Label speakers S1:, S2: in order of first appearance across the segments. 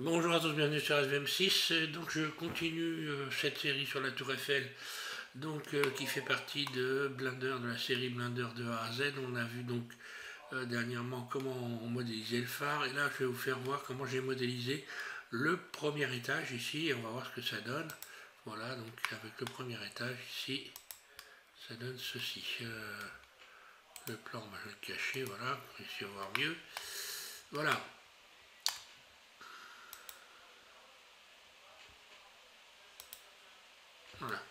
S1: Bonjour à tous, bienvenue sur SVM6. Donc je continue cette série sur la Tour Eiffel, qui fait partie de Blender, de la série Blender de A à Z. On a vu donc dernièrement comment on modélisait le phare, et là je vais vous faire voir comment j'ai modélisé le premier étage ici, et on va voir ce que ça donne. Voilà, donc avec le premier étage ici, ça donne ceci. Le plan, je vais le cacher, voilà, pour essayer de voir mieux. Voilà. Voilà.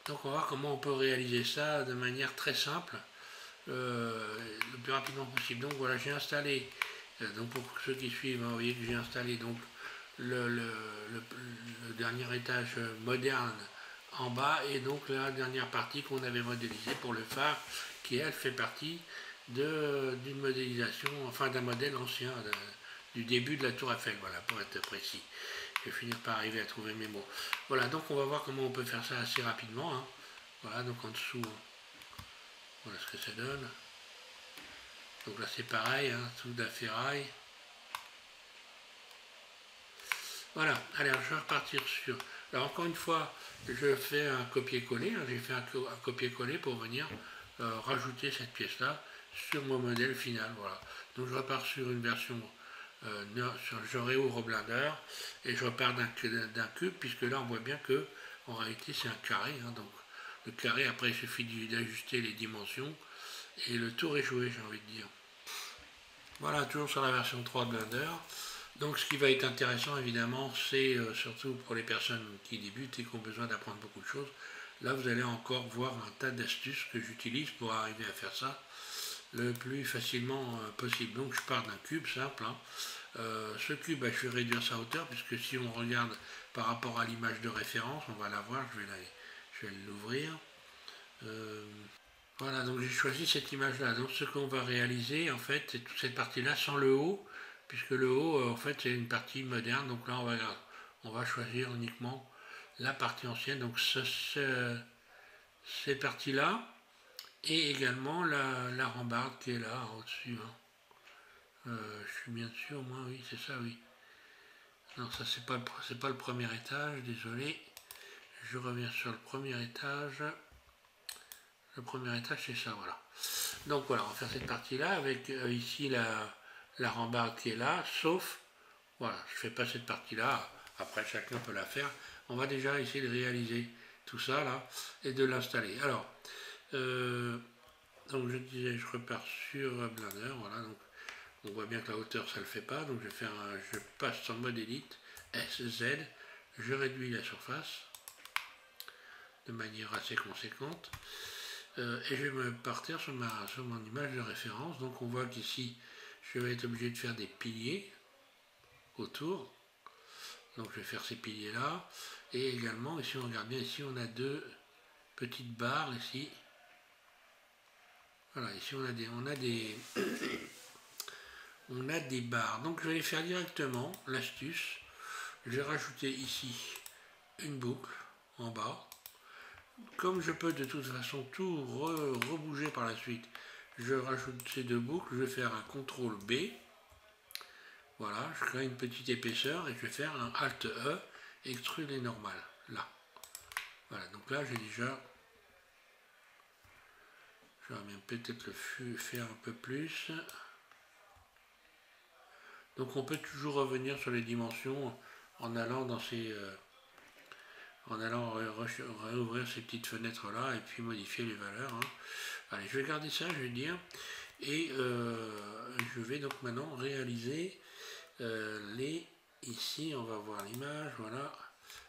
S1: Donc on va voir comment on peut réaliser ça de manière très simple, le plus rapidement possible. Donc voilà, j'ai installé, donc pour ceux qui suivent, vous voyez que j'ai installé donc le dernier étage moderne en bas, et donc la dernière partie qu'on avait modélisée pour le phare, qui elle fait partie d'une modélisation, enfin d'un modèle ancien, du début de la Tour Eiffel, voilà, pour être précis. Je vais finir par arriver à trouver mes mots. Voilà, donc on va voir comment on peut faire ça assez rapidement, hein. Voilà, donc en dessous, voilà ce que ça donne. Donc là c'est pareil, hein, tout de la ferraille. Voilà, allez, alors je vais repartir sur... Alors encore une fois, je fais un copier-coller, hein, j'ai fait un copier-coller pour venir rajouter cette pièce-là sur mon modèle final, voilà. Donc je repars sur une version, je réouvre Blender, et je repars d'un cube, puisque là on voit bien que en réalité c'est un carré, hein, donc le carré, après il suffit d'ajuster les dimensions, et le tour est joué, j'ai envie de dire. Voilà, toujours sur la version 3 de Blender. Donc ce qui va être intéressant évidemment, c'est surtout pour les personnes qui débutent et qui ont besoin d'apprendre beaucoup de choses. Là vous allez encore voir un tas d'astuces que j'utilise pour arriver à faire ça le plus facilement possible. Donc je pars d'un cube simple, hein. Ce cube, je vais réduire sa hauteur, puisque si on regarde par rapport à l'image de référence, on va la voir, je vais l'ouvrir. Voilà, donc j'ai choisi cette image-là. Donc ce qu'on va réaliser, en fait, c'est toute cette partie-là sans le haut, puisque le haut, en fait, c'est une partie moderne. Donc là, on va choisir uniquement la partie ancienne, donc ces parties-là, et également la rambarde qui est là, au-dessus, hein. Je suis bien sûr, moi, oui, c'est ça, oui. Non, ça, c'est pas le premier étage, désolé. Je reviens sur le premier étage. Le premier étage, c'est ça, voilà. Donc voilà, on va faire cette partie-là avec ici la rambarde qui est là, sauf, voilà, je ne fais pas cette partie-là, après chacun peut la faire. On va déjà essayer de réaliser tout ça là et de l'installer. Alors, donc je disais, je repars sur Blender, voilà, donc on voit bien que la hauteur ça ne le fait pas, donc je passe en mode Edit, SZ, je réduis la surface de manière assez conséquente. Et je vais me partir sur mon image de référence. Donc on voit qu'ici je vais être obligé de faire des piliers autour. Donc je vais faire ces piliers là. Et également ici on regarde bien, ici on a deux petites barres ici. Voilà, ici on a des barres. Donc je vais les faire directement, l'astuce. Je vais rajouter ici une boucle en bas. Comme je peux de toute façon tout rebouger par la suite, je rajoute ces deux boucles, je vais faire un CTRL B. Voilà, je crée une petite épaisseur et je vais faire un Alt E, extruder normal, là. Voilà, donc là j'ai déjà, je vais peut-être le faire un peu plus. Donc on peut toujours revenir sur les dimensions en allant dans ces... en allant réouvrir ces petites fenêtres là et puis modifier les valeurs, hein. Allez, je vais garder ça, je vais dire, et je vais donc maintenant réaliser ici on va voir l'image, voilà,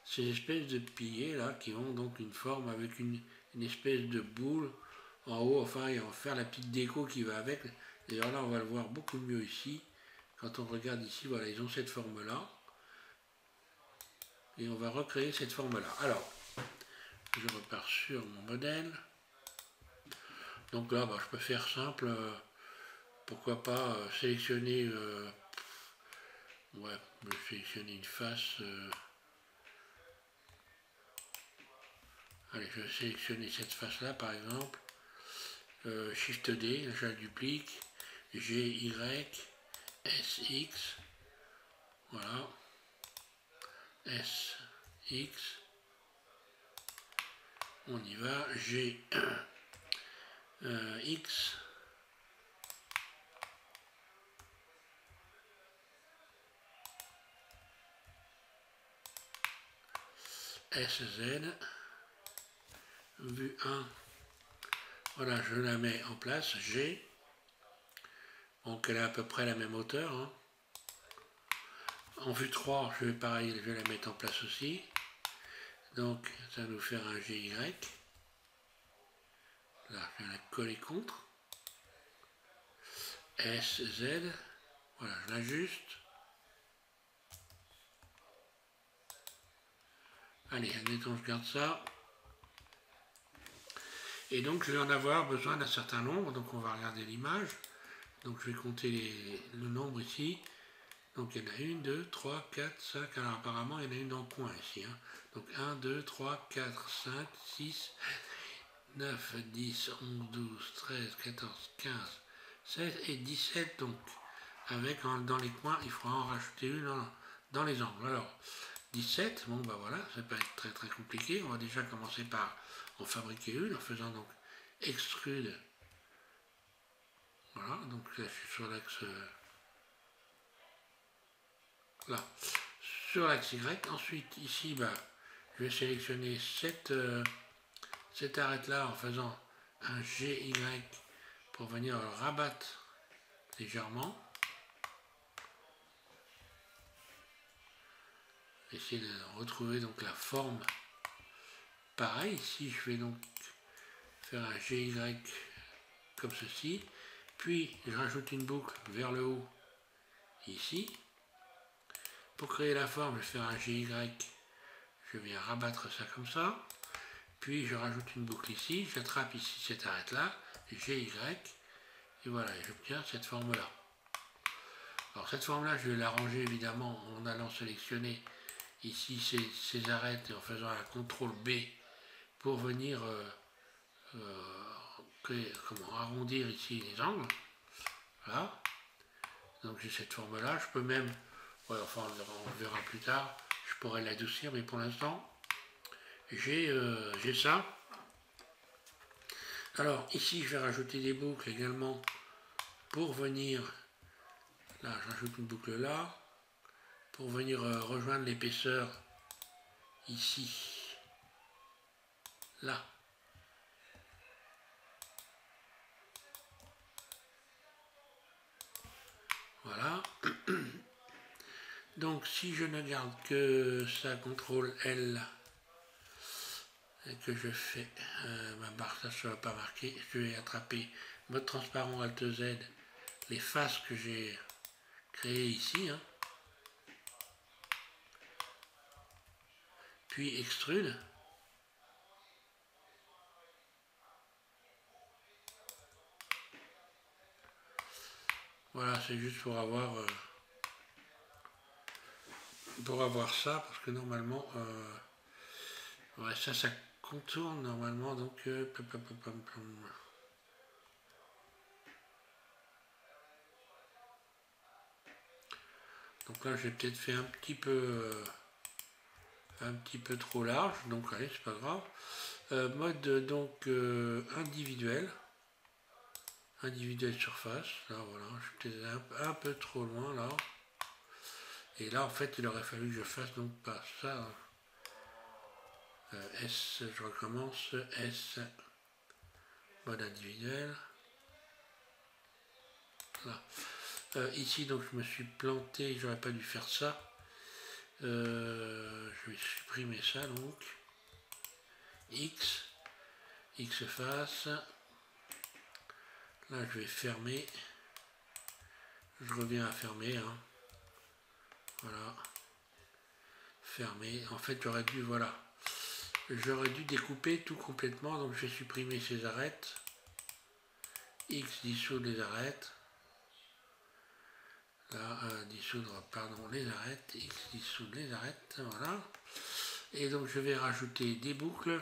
S1: ces espèces de piliers là qui ont donc une forme avec une espèce de boule en haut, enfin, et on va faire la petite déco qui va avec. D'ailleurs là on va le voir beaucoup mieux ici, quand on regarde ici, voilà, ils ont cette forme là, et on va recréer cette forme là. Alors, je repars sur mon modèle. Donc là, je peux faire simple, pourquoi pas sélectionner, ouais, je vais sélectionner une face, allez, je vais sélectionner cette face là par exemple, Shift D, je la duplique, G, Y, S, X, Voilà. S, X. On y va. G, X. SZ. Vue 1. Voilà, je la mets en place. G. Donc elle a à peu près la même hauteur. Hein. En vue 3, je vais la mettre en place aussi. Donc ça va nous faire un GY. Là, je vais la coller contre. SZ. Voilà, je l'ajuste. Allez, admettons, je garde ça. Et donc, je vais en avoir besoin d'un certain nombre. Donc, on va regarder l'image. Donc, je vais compter le nombre ici. Donc, il y en a 1, 2, 3, 4, 5. Alors, apparemment, il y en a une dans le coin ici. Hein. Donc, 1, 2, 3, 4, 5, 6, 9, 10, 11, 12, 13, 14, 15, 16 et 17. Donc, avec dans les coins, il faudra en rajouter une dans les angles. Alors, 17, bon, bah voilà, ça peut être très très compliqué. On va déjà commencer par en fabriquer une en faisant donc extrude. Voilà, donc là, je suis sur l'axe là, sur l'axe Y. Ensuite, ici, bah, je vais sélectionner cette arête-là en faisant un GY pour venir rabattre légèrement. Essayer de retrouver donc la forme. Pareil, ici, je vais donc faire un GY comme ceci. Puis, je rajoute une boucle vers le haut, ici. Pour créer la forme, je vais faire un GY. Je viens rabattre ça comme ça. Puis, je rajoute une boucle ici. J'attrape ici cette arête-là, GY. Et voilà, j'obtiens cette forme-là. Alors, cette forme-là, je vais l'arranger évidemment en allant sélectionner ici ces arêtes et en faisant un CTRL B pour venir arrondir ici les angles. Voilà. Donc j'ai cette forme-là. Je peux même, ouais, enfin on verra plus tard, je pourrais l'adoucir, mais pour l'instant, j'ai ça. Alors ici, je vais rajouter des boucles également pour venir, là, je rajoute une boucle là, pour venir rejoindre l'épaisseur ici, là. Voilà. Donc si je ne garde que ça, CTRL L, et que je fais ma barre, ça ne sera pas marqué, je vais attraper mode transparent Alt Z, les faces que j'ai créées ici, hein. Puis extrude. Voilà, c'est juste pour avoir ça, parce que normalement, ouais, ça contourne normalement, donc donc là j'ai peut-être fait un petit peu trop large, donc allez, c'est pas grave. Mode donc individuel surface, là voilà, je suis peut-être un peu trop loin là. Et là en fait il aurait fallu que je fasse donc pas ça. S, je recommence, S, mode individuel. Là. Ici donc je me suis planté, j'aurais pas dû faire ça. Je vais supprimer ça donc. X face. Là je vais fermer. Je reviens à fermer. Hein. Voilà. Fermer. En fait j'aurais dû, voilà. J'aurais dû découper tout complètement. Donc je vais supprimer ces arêtes. X dissoudre les arêtes. Là, dissoudre, pardon, les arêtes. X dissoudre les arêtes. Voilà. Et donc je vais rajouter des boucles.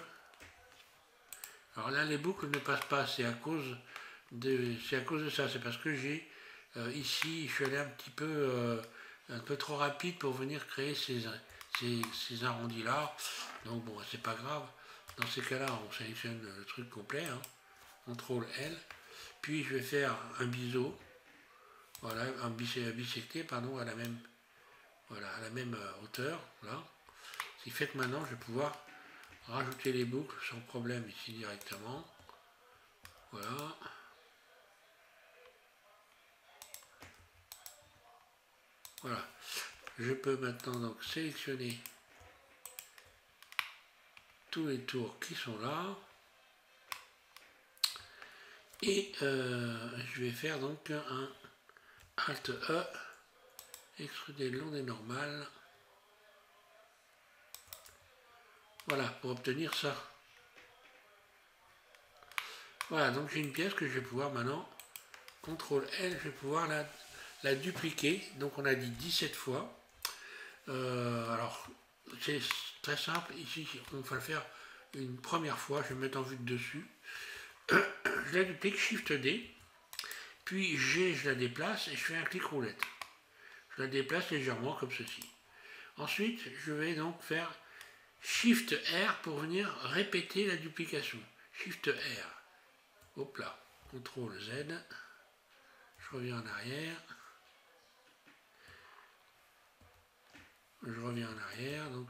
S1: Alors là les boucles ne passent pas. C'est à cause de ça. C'est parce que j'ai ici, je suis allé un petit peu un peu trop rapide pour venir créer ces arrondis là. Donc bon, c'est pas grave. Dans ces cas-là, on sélectionne le truc complet, hein. CTRL L. Puis je vais faire un biseau, voilà, un bisecté, pardon, à la même, voilà, à la même hauteur, là. Ce qui fait que maintenant, je vais pouvoir rajouter les boucles sans problème ici directement. Voilà. Voilà. Je peux maintenant donc sélectionner tous les tours qui sont là. Et je vais faire donc un Alt E, extruder le long des normales. Voilà, pour obtenir ça. Voilà, donc j'ai une pièce que je vais pouvoir maintenant, CTRL L, je vais pouvoir la dupliquer. Donc on a dit 17 fois. Alors, c'est très simple. Ici, on va le faire une première fois. Je vais me mettre en vue de dessus. Je la duplique, Shift D. Puis G, je la déplace et je fais un clic roulette. Je la déplace légèrement comme ceci. Ensuite, je vais donc faire Shift R pour venir répéter la duplication. Shift R. Hop là. CTRL Z. Je reviens en arrière. Je reviens en arrière. Donc,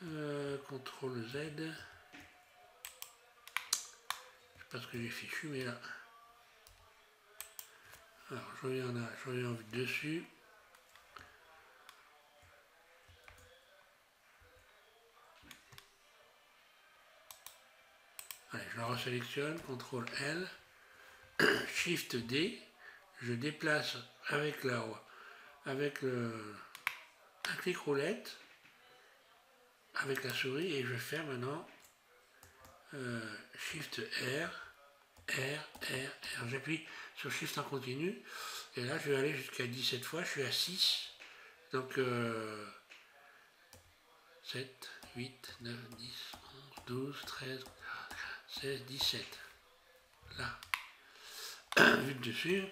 S1: CTRL Z. Je sais pas ce que j'ai fichu, mais là. Alors, je reviens en vue dessus. Allez, je la resélectionne, CTRL L, Shift D, je déplace avec un clic roulette, avec la souris, et je vais faire maintenant Shift R, R. J'appuie sur Shift en continu, et là je vais aller jusqu'à 17 fois, je suis à 6, donc 7, 8, 9, 10, 11, 12, 13, 16, 17. Là. Vu de dessus.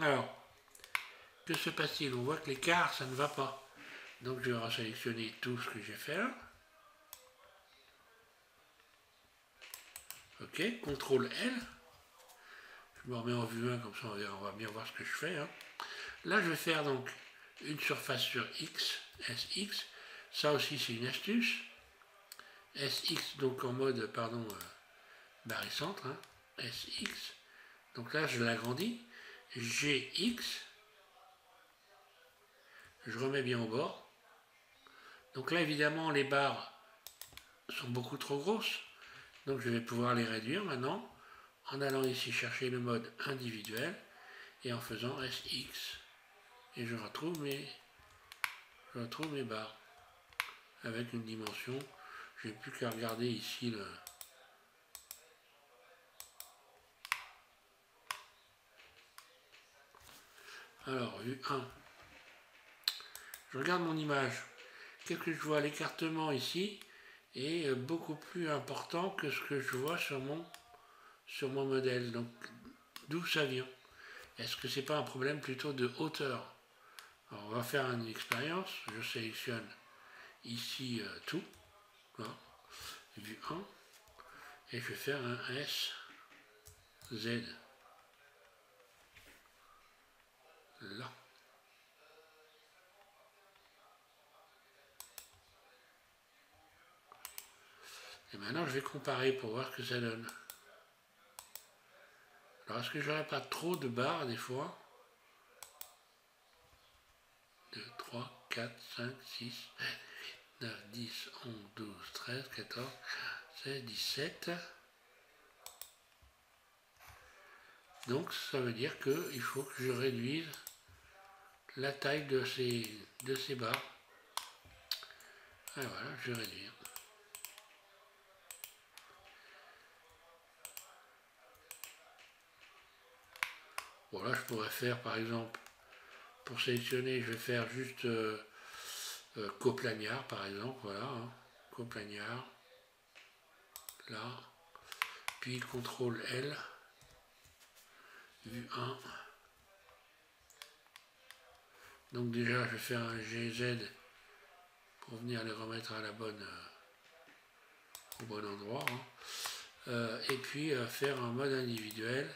S1: Alors, que se passe-t-il? On voit que l'écart, ça ne va pas. Donc je vais resélectionner tout ce que j'ai fait là. Ok, CTRL L. Je me remets en vue 1, comme ça on va bien voir ce que je fais, hein. Là, je vais faire donc une surface sur X, SX. Ça aussi, c'est une astuce. SX, donc en mode, pardon, barycentre, hein. SX. Donc là, je l'agrandis. GX. Je remets bien au bord. Donc là, évidemment, les barres sont beaucoup trop grosses. Donc je vais pouvoir les réduire maintenant en allant ici chercher le mode individuel et en faisant SX. Et je retrouve mes barres avec une dimension. Je n'ai plus qu'à regarder ici le... Alors, vue 1. Je regarde mon image. Qu'est-ce que je vois? L'écartement ici est beaucoup plus important que ce que je vois sur mon modèle. Donc, d'où ça vient? Est-ce que c'est pas un problème plutôt de hauteur? Alors, on va faire une expérience. Je sélectionne ici tout. Là, vue 1. Et je vais faire un S, Z. Là. Et maintenant, je vais comparer pour voir ce que ça donne. Alors, est-ce que j'aurais pas trop de barres des fois? 2, 3, 4, 5, 6, 9, 10, 11, 12, 13, 14, 16, 17. Donc, ça veut dire qu'il faut que je réduise la taille de ces barres. Et voilà, je vais réduire. Bon, là, je pourrais faire, par exemple, pour sélectionner, je vais faire juste coplagnard, par exemple, voilà, hein, coplagnard, là, puis CTRL L, vue 1, Donc déjà, je vais faire un GZ pour venir les remettre à au bon endroit. Hein. Et puis faire un mode individuel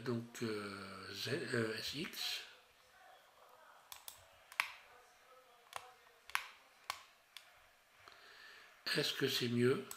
S1: donc SX. Est-ce que c'est mieux?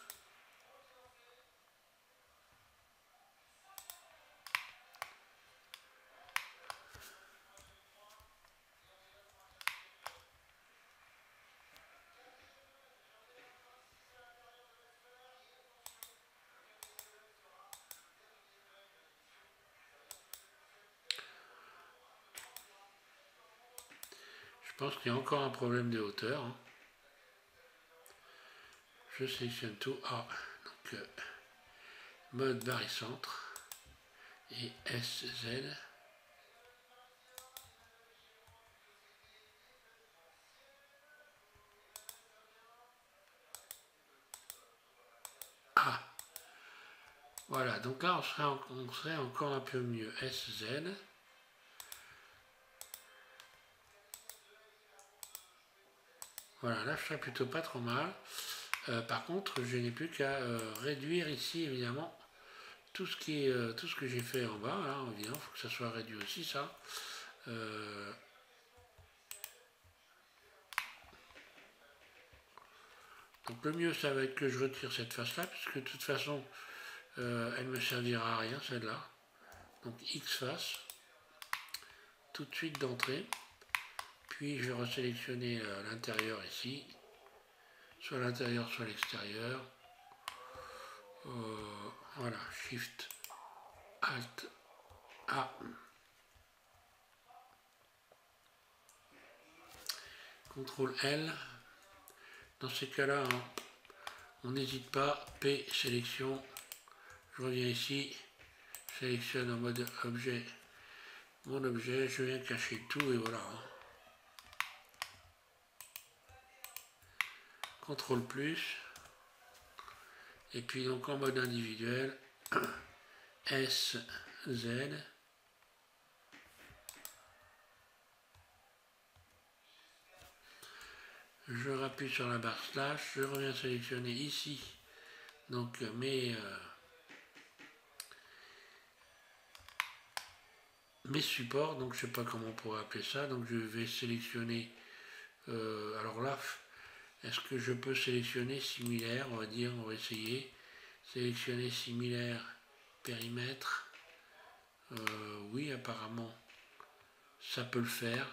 S1: Je pense qu'il y a encore un problème de hauteur. Hein. Je sélectionne tout. Ah, donc mode barycentre et SZ. Ah, voilà, donc là on serait encore un peu mieux. SZ. Voilà, là je serais plutôt pas trop mal. Par contre, je n'ai plus qu'à réduire ici évidemment tout ce que j'ai fait en bas. Là, évidemment, il faut que ça soit réduit aussi, ça. Donc le mieux, ça va être que je retire cette face-là, puisque de toute façon, elle ne me servira à rien, celle-là. Donc X face, tout de suite d'entrée. Puis je vais resélectionner l'intérieur ici, soit l'intérieur, soit l'extérieur. Voilà, Shift, Alt, A. CTRL L. Dans ces cas-là, hein, on n'hésite pas, P, sélection. Je reviens ici, je sélectionne en mode objet mon objet, je viens cacher tout et voilà. CTRL plus. Et puis donc en mode individuel, S, Z. Je rappuie sur la barre slash, je reviens sélectionner ici donc mes supports, donc je sais pas comment on pourrait appeler ça, donc je vais sélectionner, alors là, est-ce que je peux sélectionner similaire, on va dire, on va essayer, sélectionner similaire, périmètre, oui apparemment ça peut le faire,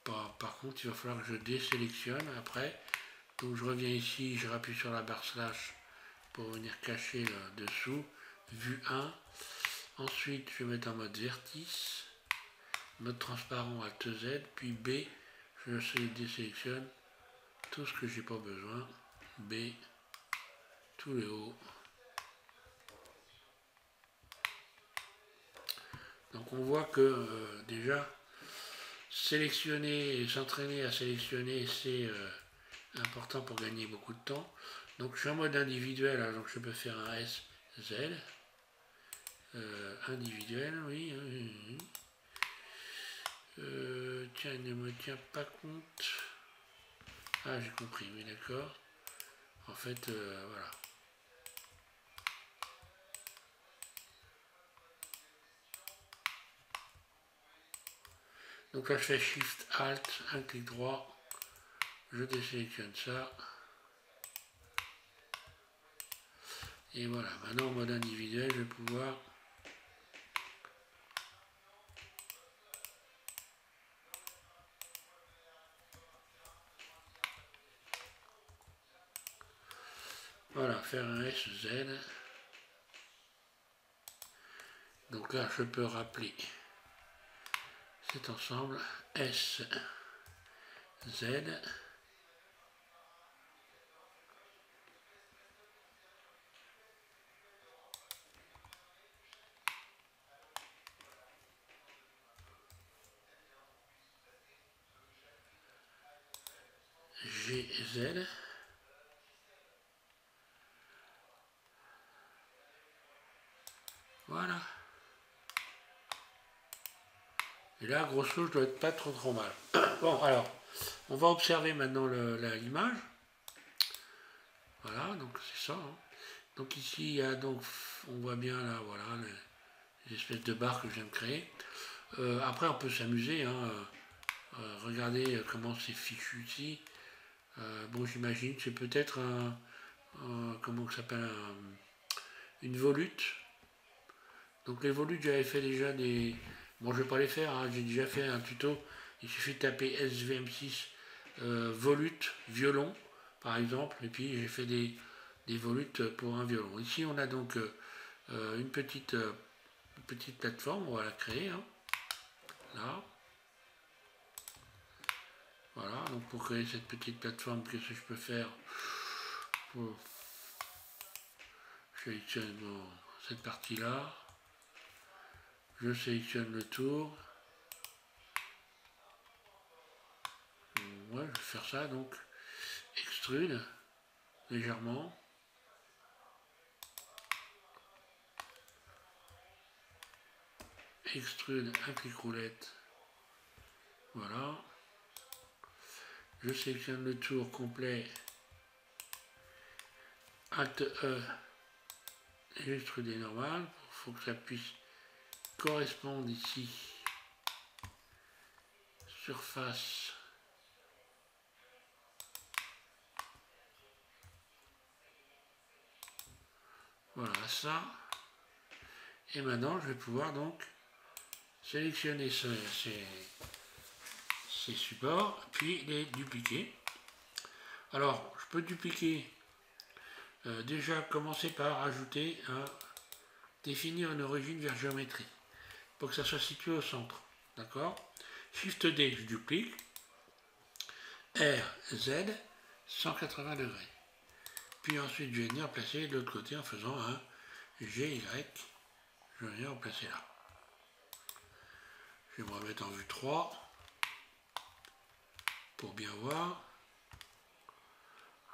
S1: par contre il va falloir que je désélectionne après, donc je reviens ici, je rappuie sur la barre slash pour venir cacher le dessous, vue 1, ensuite je vais mettre en mode vertice, mode transparent Alt Z, puis B, je désélectionne tout ce que j'ai pas besoin, B, tout le haut. Donc on voit que déjà sélectionner et s'entraîner à sélectionner, c'est important pour gagner beaucoup de temps. Donc je suis en mode individuel, hein, donc je peux faire un SZ. Individuel, oui. Tiens, il ne me tient pas compte. Ah, j'ai compris, oui, d'accord. En fait, voilà. Donc là, je fais Shift Alt, un clic droit, je désélectionne ça. Et voilà, maintenant en mode individuel, je vais pouvoir voilà, faire un SZ. Donc là, je peux rappeler cet ensemble S, Z. GZ. Voilà. Et là, grosso, je dois être pas trop mal. Bon, alors, on va observer maintenant l'image. Voilà, donc c'est ça. Hein. Donc ici, il y a donc, on voit bien là, voilà, les espèces de barres que je viens de créer. Après, on peut s'amuser. Hein, regardez comment c'est fichu ici. Bon, j'imagine, c'est peut-être comment ça s'appelle, une volute. Donc les volutes, j'avais fait déjà des... Bon, je ne vais pas les faire, hein, j'ai déjà fait un tuto. Il suffit de taper SVM6 volute, violon, par exemple, et puis j'ai fait des volutes pour un violon. Ici, on a donc une petite plateforme, on va la créer, hein, là. Voilà, donc pour créer cette petite plateforme, qu'est-ce que je peux faire? Je sélectionne cette partie-là. Je sélectionne le tour. Ouais, je vais faire ça, donc extrude légèrement. Extrude un clic roulette. Voilà. Je sélectionne le tour complet. Alt E. Et extruder normal. Il faut que ça puisse correspondre ici. Surface. Voilà ça. Et maintenant, je vais pouvoir donc sélectionner ces supports, puis les dupliquer. Alors, je peux dupliquer, déjà commencer par ajouter définir une origine vers géométrie, pour que ça soit situé au centre. D'accord? Shift D, je duplique. R, Z, 180 degrés. Puis ensuite, je vais venir placer de l'autre côté en faisant un GY. Je vais venir en placer là. Je vais me remettre en vue 3 pour bien voir.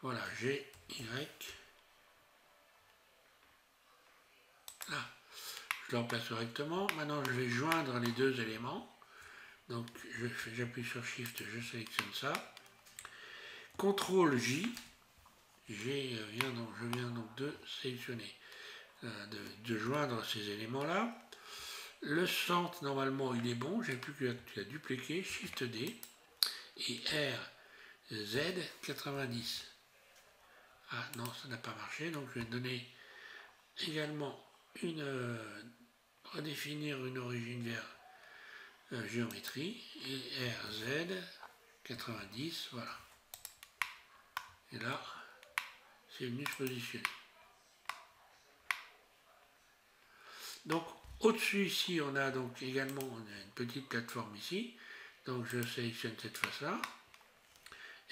S1: Voilà, GY. Là, je le remplace correctement. Maintenant, je vais joindre les deux éléments. Donc, j'appuie sur Shift, je sélectionne ça. CTRL J. Je viens donc de sélectionner, de joindre ces éléments-là. Le centre, normalement, il est bon. J'ai plus qu'à dupliquer. Shift D. Et R, Z, 90. Ah non, ça n'a pas marché. Donc, je vais donner également redéfinir une origine vers géométrie. Et R, Z, 90. Voilà. Et là, c'est venu se positionner. Donc, au-dessus ici, on a donc également une petite plateforme ici. Donc, je sélectionne cette face-là,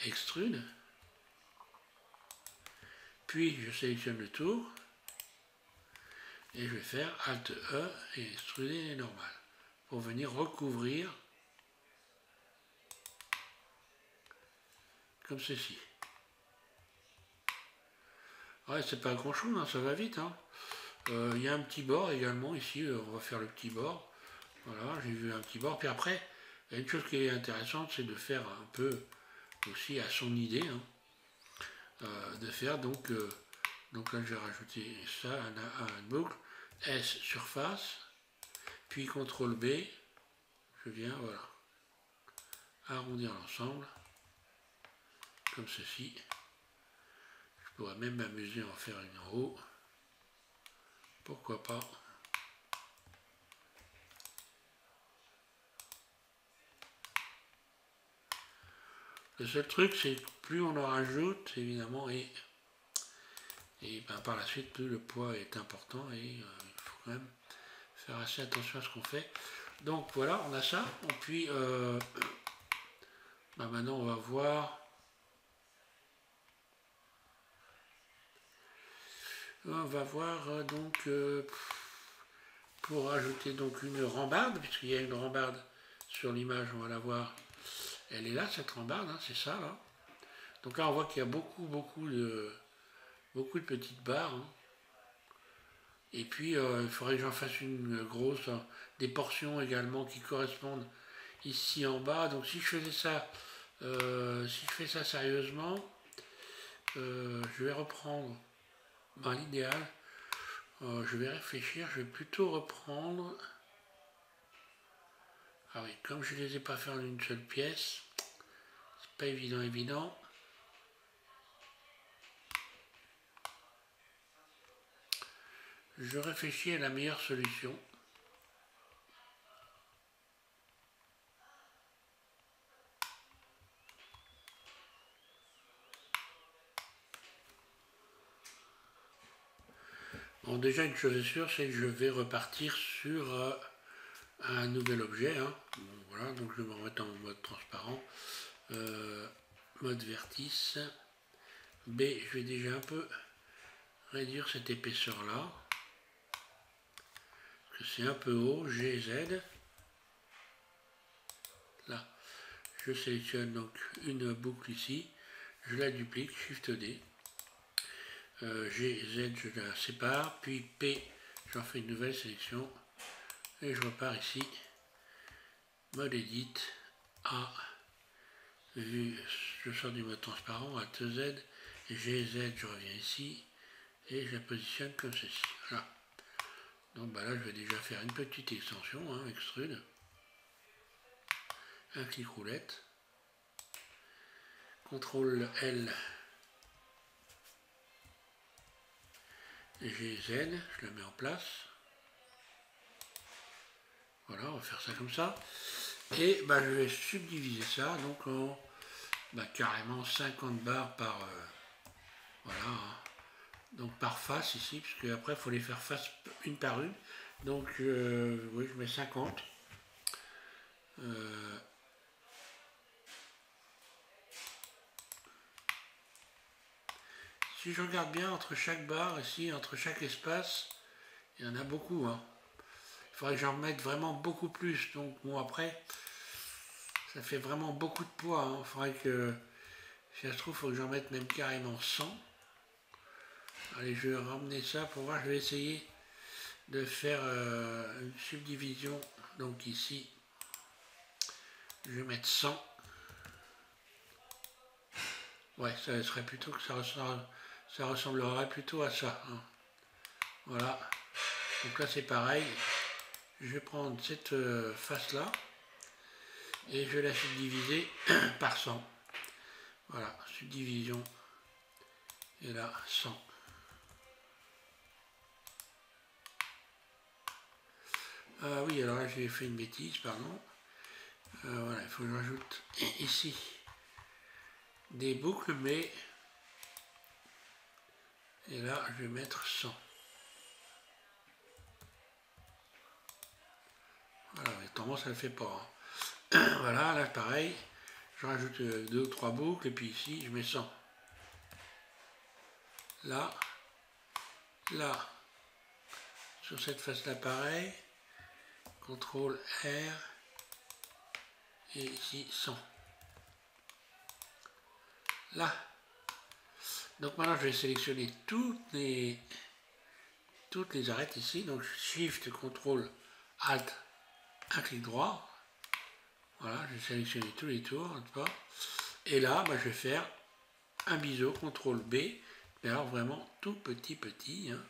S1: extrude, puis je sélectionne le tour, et je vais faire Alt E et extruder normal, pour venir recouvrir comme ceci. Ouais, c'est pas grand chose, hein, ça va vite. Hein. Il y a un petit bord également ici, on va faire le petit bord. Voilà, j'ai vu un petit bord. Puis après, il y a une chose qui est intéressante, c'est de faire un peu aussi à son idée. Hein, de faire donc là je vais rajouter ça, une boucle, S surface, puis CTRL B, je viens, voilà, arrondir l'ensemble, comme ceci. Je pourrais même m'amuser à en faire une en haut. Pourquoi pas. Le seul truc, c'est que plus on en rajoute, évidemment, et ben, par la suite, plus le poids est important et il faut quand même faire assez attention à ce qu'on fait. Donc voilà, on a ça. Et puis, ben, maintenant, on va voir. On va voir donc pour ajouter donc une rambarde, puisqu'il y a une rambarde sur l'image, on va la voir. Elle est là, cette rambarde, hein, c'est ça là. Donc là, on voit qu'il y a beaucoup de petites barres. Hein. Et puis, il faudrait que j'en fasse une grosse, des portions également qui correspondent ici en bas. Donc si je faisais ça, si je fais ça sérieusement, je vais reprendre l'idéal. Je vais réfléchir, je vais plutôt reprendre. Ah oui, comme je ne les ai pas fait en une seule pièce, c'est pas évident. Je réfléchis à la meilleure solution. Bon, déjà une chose est sûre, c'est que je vais repartir sur un nouvel objet. Hein. Bon, voilà, donc je vais me remettre en mode transparent. Mode vertice. B, je vais déjà un peu réduire cette épaisseur là. Parce que c'est un peu haut. G, Z. Là, je sélectionne donc une boucle ici. Je la duplique, Shift D. G, Z, je la sépare. Puis P, j'en fais une nouvelle sélection. Et je repars ici. Mode Edit. A. Vu, je sors du mode transparent. A, T, Z. G, Z, je reviens ici. Et je la positionne comme ceci. Voilà. Donc là, je vais déjà faire une petite extension, hein, extrude. Un clic roulette. CTRL L. G, Z, je la mets en place. Voilà, on va faire ça comme ça. Et je vais subdiviser ça donc en carrément 50 barres par voilà, hein. Donc par face ici, puisque après il faut les faire face une par une. Donc oui, je mets 50. Si je regarde bien entre chaque barre ici, entre chaque espace, il y en a beaucoup. Hein. Il faudrait que j'en mette vraiment beaucoup plus. Donc bon, après, ça fait vraiment beaucoup de poids. Hein. Il faudrait que, si ça se trouve, il faut que j'en mette même carrément 100. Allez, je vais ramener ça pour voir. Je vais essayer de faire une subdivision. Donc ici, je vais mettre 100. Ouais, ça serait plutôt que ça ressemblerait plutôt à ça. Hein. Voilà. Donc là, c'est pareil. Je vais prendre cette face-là et je vais la subdiviser par 100. Voilà, subdivision. Et là, 100. Ah oui, alors là, j'ai fait une bêtise, pardon. Voilà, il faut que je rajoute ici des boucles, mais... Et là, je vais mettre 100. Voilà, mais tendance, ça ne le fait pas. Hein. Voilà, là, pareil. Je rajoute 2 ou 3 boucles, et puis ici, je mets 100. Là, sur cette face-là, pareil. CTRL R, et ici, 100. Là. Donc maintenant, je vais sélectionner toutes les arêtes ici. Donc, Shift, CTRL, Alt, un clic droit. Voilà, je vais sélectionner tous les tours. Et là, je vais faire un biseau, CTRL B. Mais alors vraiment tout petit. Hein.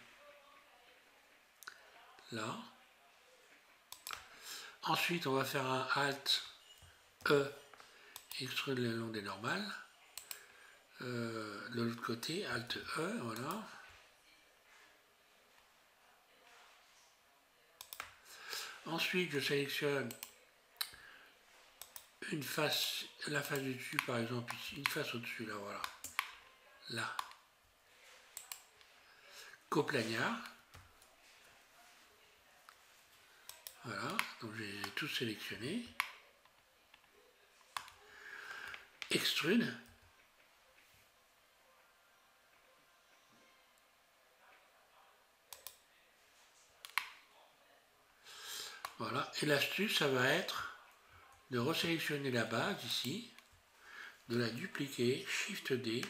S1: Là. Ensuite, on va faire un Alt E, extrude le long des normales. De l'autre côté, Alt E, voilà. Ensuite, je sélectionne une face, la face du dessus, par exemple, ici, une face au-dessus, là, voilà. Là. Coplagnard. Voilà, donc j'ai tout sélectionné. Extrude. Voilà, et l'astuce, ça va être de resélectionner la base ici, de la dupliquer, Shift D,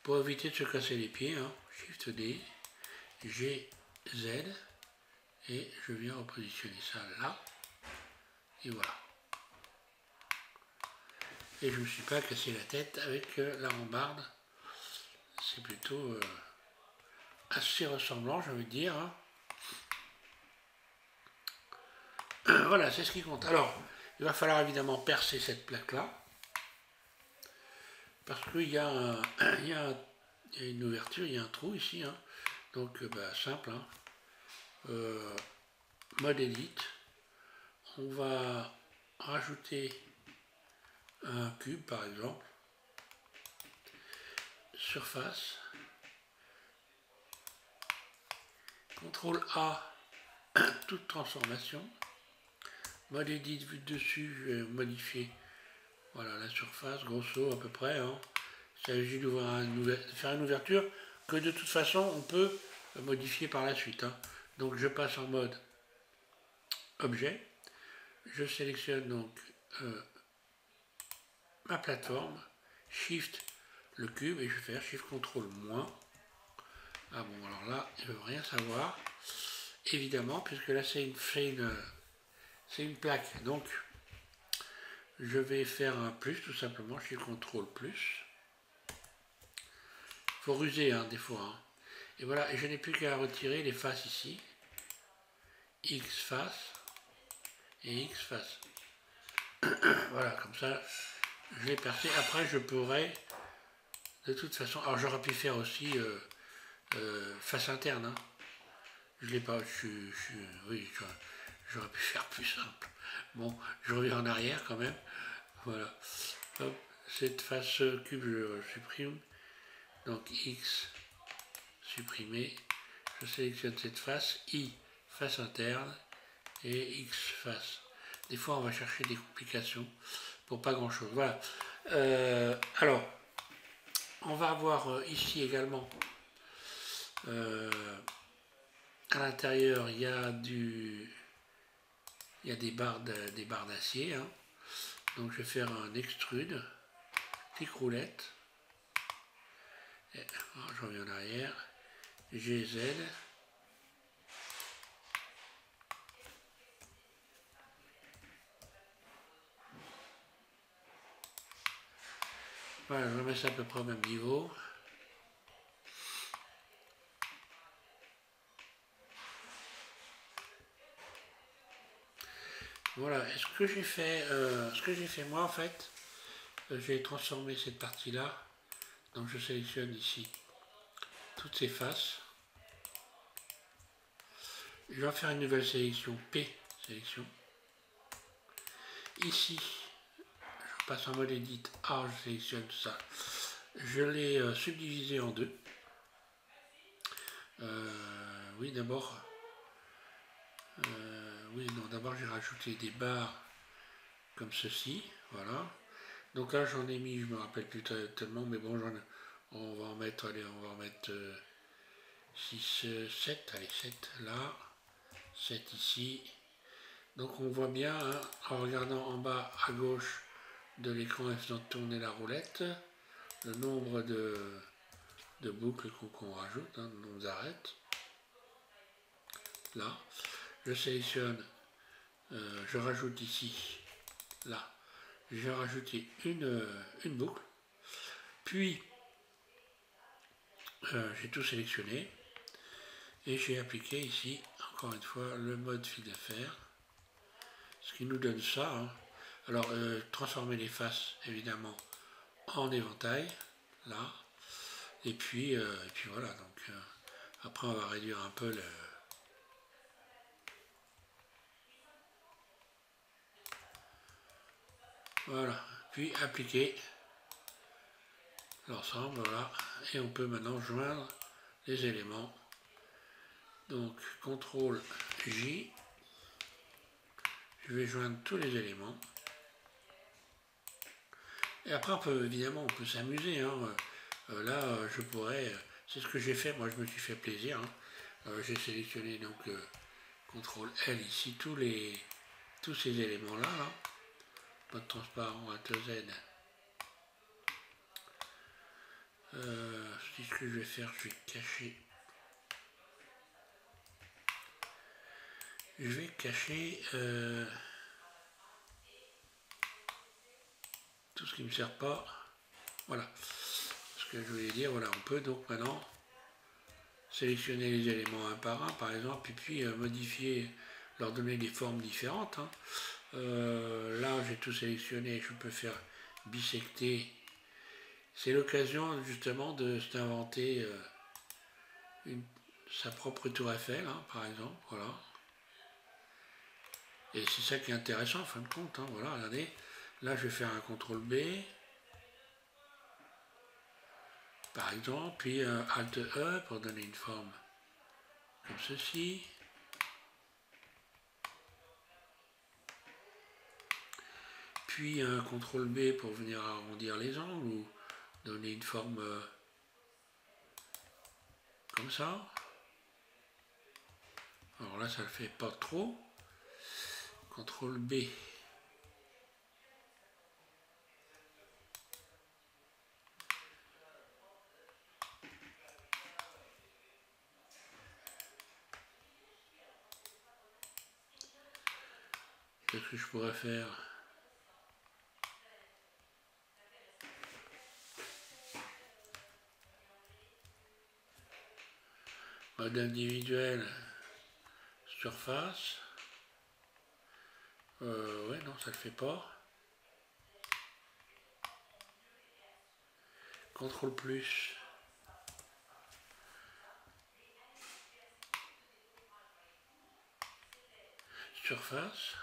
S1: pour éviter de se casser les pieds, hein. Shift D, G, Z, et je viens repositionner ça là, et voilà. et je ne me suis pas cassé la tête avec la rambarde. C'est plutôt assez ressemblant, j'ai envie de dire. Hein. Voilà, c'est ce qui compte. Alors, il va falloir évidemment percer cette plaque-là, parce qu'il y a une ouverture, il y a un trou ici. Hein. Donc, simple. Hein. Mode edit. On va rajouter un cube, par exemple. Surface. CTRL A, toute transformation. Mode edit, vue de dessus, je vais modifier voilà, la surface, grosso à peu près. Hein. Il s'agit de faire une ouverture que de toute façon on peut modifier par la suite. Hein. Donc je passe en mode objet. Je sélectionne donc ma plateforme, Shift le cube et je vais faire Shift CTRL moins. Ah bon, alors là, il ne veut rien savoir. Évidemment, puisque là c'est une plaque. Donc je vais faire un plus tout simplement, Shift CTRL plus. Il faut ruser hein, des fois. Hein. Et voilà, et je n'ai plus qu'à retirer les faces ici. X face et X face. Voilà, comme ça, je l'ai percé. Après, je pourrais, de toute façon, alors j'aurais pu faire aussi face interne. Hein. Je l'ai pas, oui, j'aurais pu faire plus simple. Bon, je reviens en arrière quand même. Voilà. Hop, cette face cube, je supprime. Donc X supprimé. Je sélectionne cette face, I face interne et X face. Des fois, on va chercher des complications pour pas grand chose. Voilà. Alors, on va avoir ici également à l'intérieur, il y a des barres d'acier. Hein. Donc, je vais faire un extrude, clic roulette. Et, je reviens en arrière. GZ. Voilà, je remets ça à peu près au même niveau. Voilà, et ce que j'ai fait moi en fait, j'ai transformé cette partie-là. Donc je sélectionne ici toutes ces faces. Je vais faire une nouvelle sélection, P, sélection. Ici, je passe en mode edit, A, je sélectionne tout ça. Je l'ai subdivisé en deux. Oui, d'abord, d'abord j'ai rajouté des barres comme ceci, voilà. Donc là j'en ai mis, je me rappelle plus tellement, mais bon, on va en mettre, allez, on va en mettre 6, 7, allez, 7 là, 7 ici. Donc on voit bien, hein, en regardant en bas à gauche de l'écran et faisant tourner la roulette, le nombre de boucles qu'on rajoute, hein, le nombre d'arêtes. Là, je sélectionne, je rajoute ici, là, je vais rajouter une boucle, puis j'ai tout sélectionné et j'ai appliqué ici, encore une fois, le mode fil à fer, ce qui nous donne ça. Hein. Alors, transformer les faces, évidemment, en éventail, là, et puis voilà, donc après on va réduire un peu le... Voilà, puis appliquer l'ensemble, voilà, et on peut maintenant joindre les éléments. Donc, CTRL J, je vais joindre tous les éléments. Et après, évidemment, on peut s'amuser. Hein. Là, je pourrais, c'est ce que j'ai fait, moi je me suis fait plaisir. Hein. J'ai sélectionné donc CTRL L ici, tous ces éléments-là. Là. Mode transparent, ATZ. Ce que je vais faire, je vais cacher. Je vais cacher tout ce qui ne me sert pas. Voilà. Ce que je voulais dire, voilà, on peut donc maintenant sélectionner les éléments un par un, par exemple, et puis modifier, leur donner des formes différentes. Hein. Là, j'ai tout sélectionné, je peux faire bisecter. C'est l'occasion justement de s'inventer sa propre tour Eiffel, hein, par exemple, voilà. Et c'est ça qui est intéressant en fin de compte, hein, voilà, regardez. Là, je vais faire un CTRL B, par exemple, puis un Alt E pour donner une forme comme ceci. Puis un CTRL B pour venir arrondir les angles ou donner une forme comme ça. Alors là, ça ne le fait pas trop. CTRL B. Qu'est-ce que je pourrais faire? Mode individuel, surface. Ouais, non, ça ne le fait pas. CTRL plus. Surface.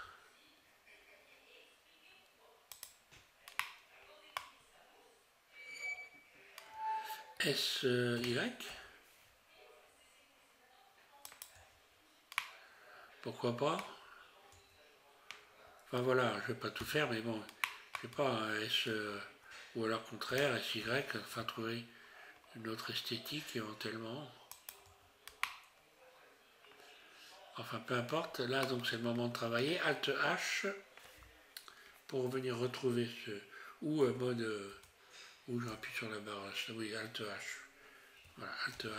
S1: SY. Pourquoi pas? Enfin voilà, je ne vais pas tout faire, mais bon, je sais pas, un S ou alors contraire, SY, enfin trouver une autre esthétique éventuellement. Enfin peu importe, là donc c'est le moment de travailler. Alt H pour venir retrouver ce. Ou mode. Où j'appuie sur la barre H. Oui, Alt H. Voilà, Alt H.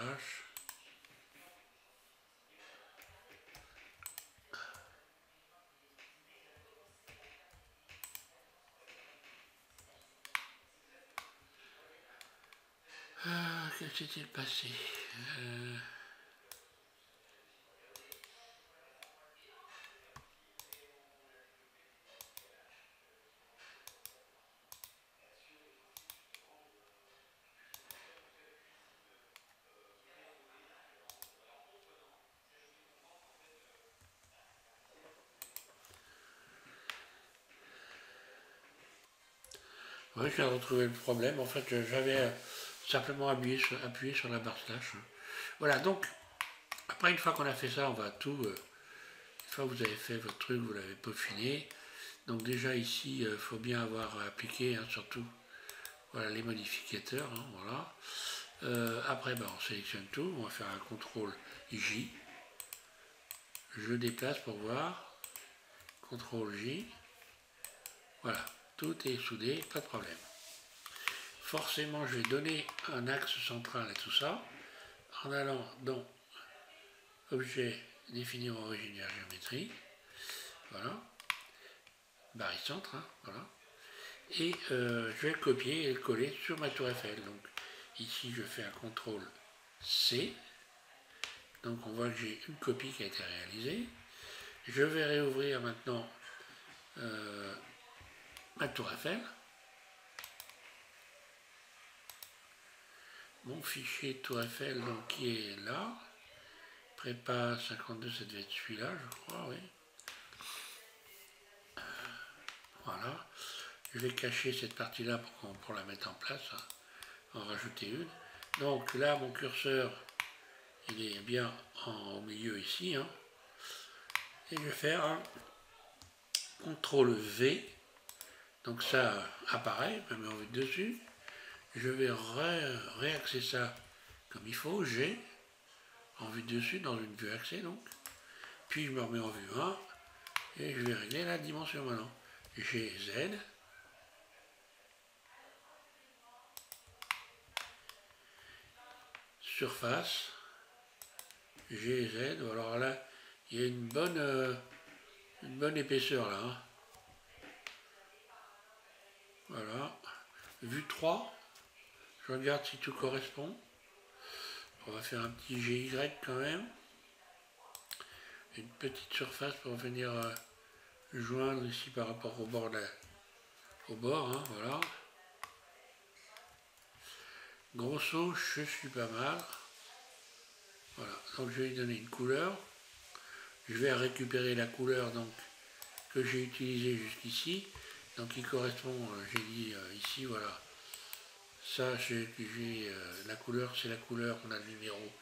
S1: Qu'est-ce qui s'est passé? Oui, je viens de retrouver le problème. En fait, j'avais simplement appuyé sur la barre slash. Voilà, donc, après, une fois qu'on a fait ça, on va tout. Une fois que vous avez fait votre truc, vous l'avez peaufiné. Donc, déjà ici, il faut bien avoir appliqué, hein, surtout, voilà, les modificateurs. Hein, voilà. Après, ben, on sélectionne tout. On va faire un CTRL J. Je déplace pour voir. CTRL J. Voilà, tout est soudé, pas de problème. Forcément, je vais donner un axe central à tout ça en allant dans Objet, définir origine et géométrie. Voilà. Barycentre, hein, voilà. Et je vais le copier et le coller sur ma tour Eiffel. Donc ici, je fais un CTRL C. Donc on voit que j'ai une copie qui a été réalisée. Je vais réouvrir maintenant ma tour Eiffel. Mon fichier tour Eiffel donc, qui est là. Prépa 52, ça devait être celui-là, je crois, oui. Voilà. Je vais cacher cette partie-là pour la mettre en place, hein, en rajouter une. Donc là, mon curseur, il est bien au milieu ici. Hein. Et je vais faire un CTRL V. Donc ça apparaît, je me mets en vue dessus. Je vais réaxer ça comme il faut, G, en vue dessus, dans une vue axée donc. Puis je me remets en vue 1, et je vais régler la dimension maintenant. G, Z. Surface. G, Z. Alors là, il y a une bonne épaisseur là. Hein. Voilà. Vue 3. Je regarde si tout correspond. On va faire un petit GY quand même. Une petite surface pour venir joindre ici par rapport au bord, au bord, hein, voilà. Grosso, je suis pas mal. Voilà, donc je vais lui donner une couleur. Je vais récupérer la couleur donc, que j'ai utilisée jusqu'ici. Donc il correspond, j'ai dit ici, voilà. Ça, la couleur, c'est la couleur, on a le numéro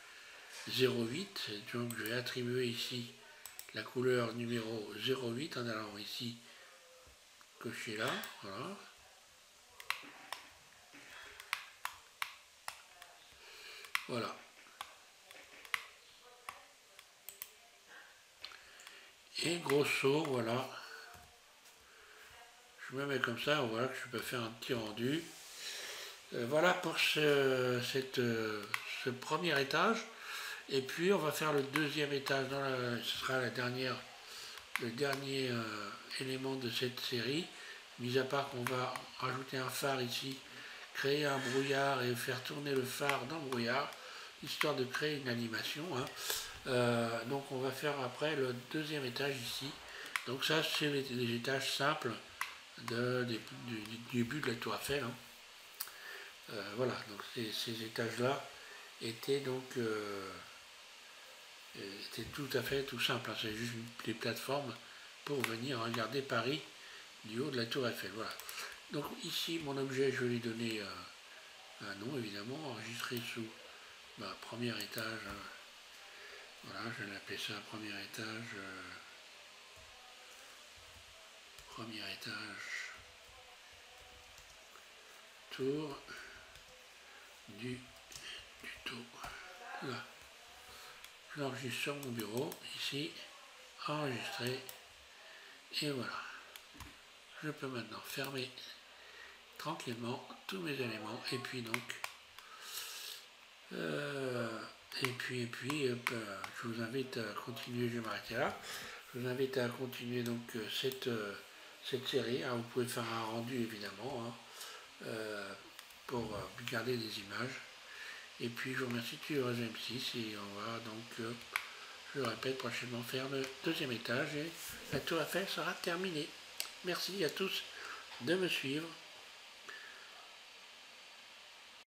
S1: 08. Donc je vais attribuer ici la couleur numéro 08 en allant ici, cocher là, voilà. Voilà. Et grosso, voilà. Je me mets comme ça, voilà que je peux faire un petit rendu. Voilà pour ce premier étage. Et puis on va faire le deuxième étage, ce sera le dernier élément de cette série. Mis à part qu'on va rajouter un phare ici, créer un brouillard et faire tourner le phare dans le brouillard, histoire de créer une animation. Hein. Donc on va faire après le deuxième étage ici. Donc ça c'est les étages simples du début de la tour Eiffel. Hein. Voilà, donc ces étages-là étaient donc étaient tout à fait tout simple. Hein. C'est juste des plateformes pour venir regarder Paris du haut de la tour Eiffel. Voilà. Donc ici mon objet, je vais lui donner un nom évidemment, enregistré sous premier étage. Voilà, je vais l'appeler ça premier étage. Premier étage. Tour du tuto. Là. Je l'enregistre sur mon bureau, ici, enregistrer, et voilà. Je peux maintenant fermer tranquillement tous mes éléments, et puis donc, je vous invite à continuer, je vais m'arrêter là, je vous invite à continuer donc cette série, hein. Vous pouvez faire un rendu évidemment, hein, pour garder des images. Et puis je vous remercie de suivre M6 et on va donc, je le répète, prochainement faire le deuxième étage et la tour Eiffel sera terminée. Merci à tous de me suivre.